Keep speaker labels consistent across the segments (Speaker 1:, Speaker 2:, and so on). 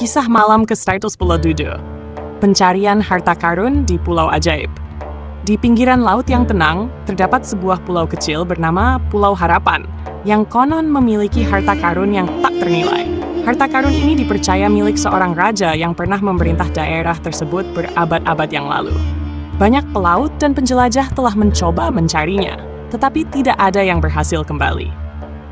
Speaker 1: Kisah malam ke-117. Pencarian harta karun di Pulau Ajaib. Di pinggiran laut yang tenang, terdapat sebuah pulau kecil bernama Pulau Harapan, yang konon memiliki harta karun yang tak ternilai. Harta karun ini dipercaya milik seorang raja yang pernah memerintah daerah tersebut berabad-abad yang lalu. Banyak pelaut dan penjelajah telah mencoba mencarinya, tetapi tidak ada yang berhasil kembali.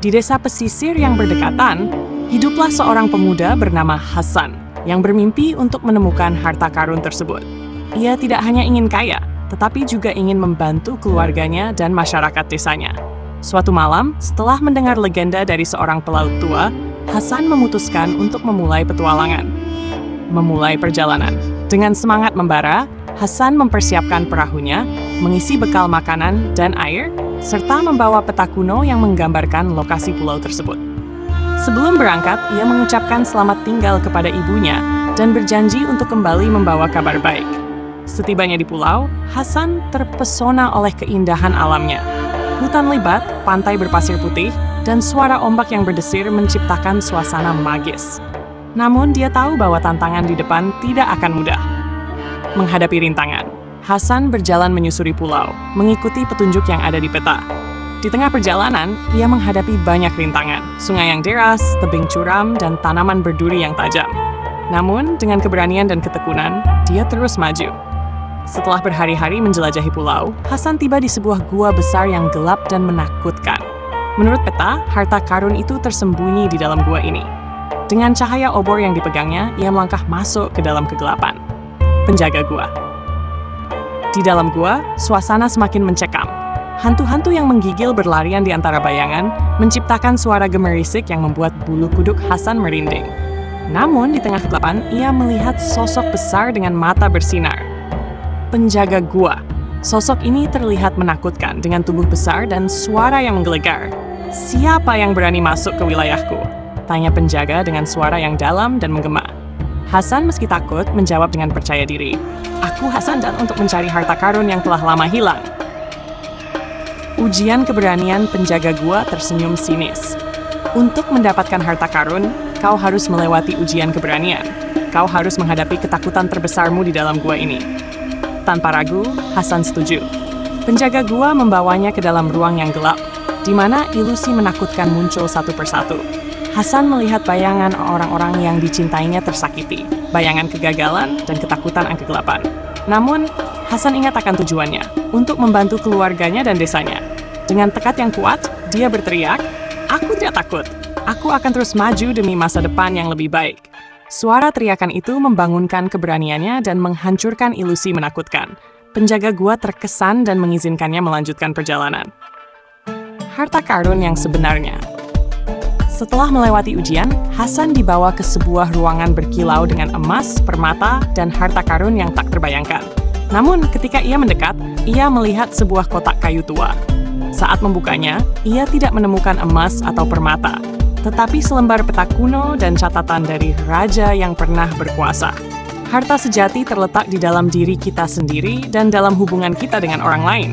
Speaker 1: Di desa pesisir yang berdekatan, hiduplah seorang pemuda bernama Hasan yang bermimpi untuk menemukan harta karun tersebut. Ia tidak hanya ingin kaya, tetapi juga ingin membantu keluarganya dan masyarakat desanya. Suatu malam, setelah mendengar legenda dari seorang pelaut tua, Hasan memutuskan untuk memulai petualangan. Memulai perjalanan. Dengan semangat membara, Hasan mempersiapkan perahunya, mengisi bekal makanan dan air, serta membawa peta kuno yang menggambarkan lokasi pulau tersebut. Sebelum berangkat, ia mengucapkan selamat tinggal kepada ibunya dan berjanji untuk kembali membawa kabar baik. Setibanya di pulau, Hasan terpesona oleh keindahan alamnya. Hutan lebat, pantai berpasir putih, dan suara ombak yang berdesir menciptakan suasana magis. Namun dia tahu bahwa tantangan di depan tidak akan mudah. Menghadapi rintangan, Hasan berjalan menyusuri pulau, mengikuti petunjuk yang ada di peta. Di tengah perjalanan, ia menghadapi banyak rintangan, sungai yang deras, tebing curam, dan tanaman berduri yang tajam. Namun, dengan keberanian dan ketekunan, dia terus maju. Setelah berhari-hari menjelajahi pulau, Hasan tiba di sebuah gua besar yang gelap dan menakutkan. Menurut peta, harta karun itu tersembunyi di dalam gua ini. Dengan cahaya obor yang dipegangnya, ia melangkah masuk ke dalam kegelapan. Penjaga gua. Di dalam gua, suasana semakin mencekam. Hantu-hantu yang menggigil berlarian di antara bayangan, menciptakan suara gemerisik yang membuat bulu kuduk Hasan merinding. Namun, di tengah kegelapan, ia melihat sosok besar dengan mata bersinar. Penjaga gua. Sosok ini terlihat menakutkan dengan tubuh besar dan suara yang menggelegar. "Siapa yang berani masuk ke wilayahku?" tanya penjaga dengan suara yang dalam dan menggema. Hasan meski takut menjawab dengan percaya diri, "Aku Hasan dan untuk mencari harta karun yang telah lama hilang." Ujian keberanian penjaga gua tersenyum sinis. Untuk mendapatkan harta karun, kau harus melewati ujian keberanian. Kau harus menghadapi ketakutan terbesarmu di dalam gua ini. Tanpa ragu, Hasan setuju. Penjaga gua membawanya ke dalam ruang yang gelap, di mana ilusi menakutkan muncul satu persatu. Hasan melihat bayangan orang-orang yang dicintainya tersakiti, bayangan kegagalan dan ketakutan akan kegelapan. Namun, Hasan ingat akan tujuannya, untuk membantu keluarganya dan desanya. Dengan tekad yang kuat, dia berteriak, "Aku tidak takut. Aku akan terus maju demi masa depan yang lebih baik." Suara teriakan itu membangunkan keberaniannya dan menghancurkan ilusi menakutkan. Penjaga gua terkesan dan mengizinkannya melanjutkan perjalanan. Harta karun yang sebenarnya. Setelah melewati ujian, Hasan dibawa ke sebuah ruangan berkilau dengan emas, permata, dan harta karun yang tak terbayangkan. Namun, ketika ia mendekat, ia melihat sebuah kotak kayu tua. Saat membukanya, ia tidak menemukan emas atau permata, tetapi selembar peta kuno dan catatan dari raja yang pernah berkuasa. Harta sejati terletak di dalam diri kita sendiri dan dalam hubungan kita dengan orang lain,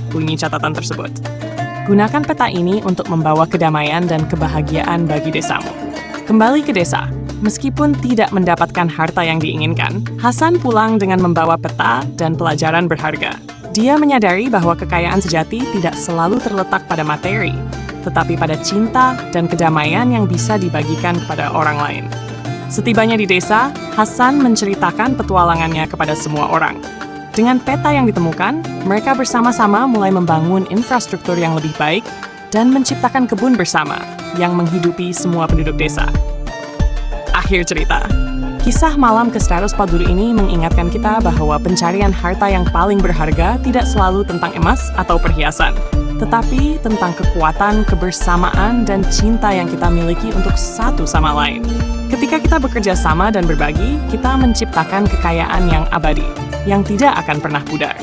Speaker 1: bunyi catatan tersebut. Gunakan peta ini untuk membawa kedamaian dan kebahagiaan bagi desamu. Kembali ke desa. Meskipun tidak mendapatkan harta yang diinginkan, Hasan pulang dengan membawa peta dan pelajaran berharga. Dia menyadari bahwa kekayaan sejati tidak selalu terletak pada materi, tetapi pada cinta dan kedamaian yang bisa dibagikan kepada orang lain. Setibanya di desa, Hasan menceritakan petualangannya kepada semua orang. Dengan peta yang ditemukan, mereka bersama-sama mulai membangun infrastruktur yang lebih baik dan menciptakan kebun bersama yang menghidupi semua penduduk desa. Akhir cerita. Kisah malam ke-140 ini mengingatkan kita bahwa pencarian harta yang paling berharga tidak selalu tentang emas atau perhiasan, tetapi tentang kekuatan, kebersamaan, dan cinta yang kita miliki untuk satu sama lain. Ketika kita bekerja sama dan berbagi, kita menciptakan kekayaan yang abadi, yang tidak akan pernah pudar.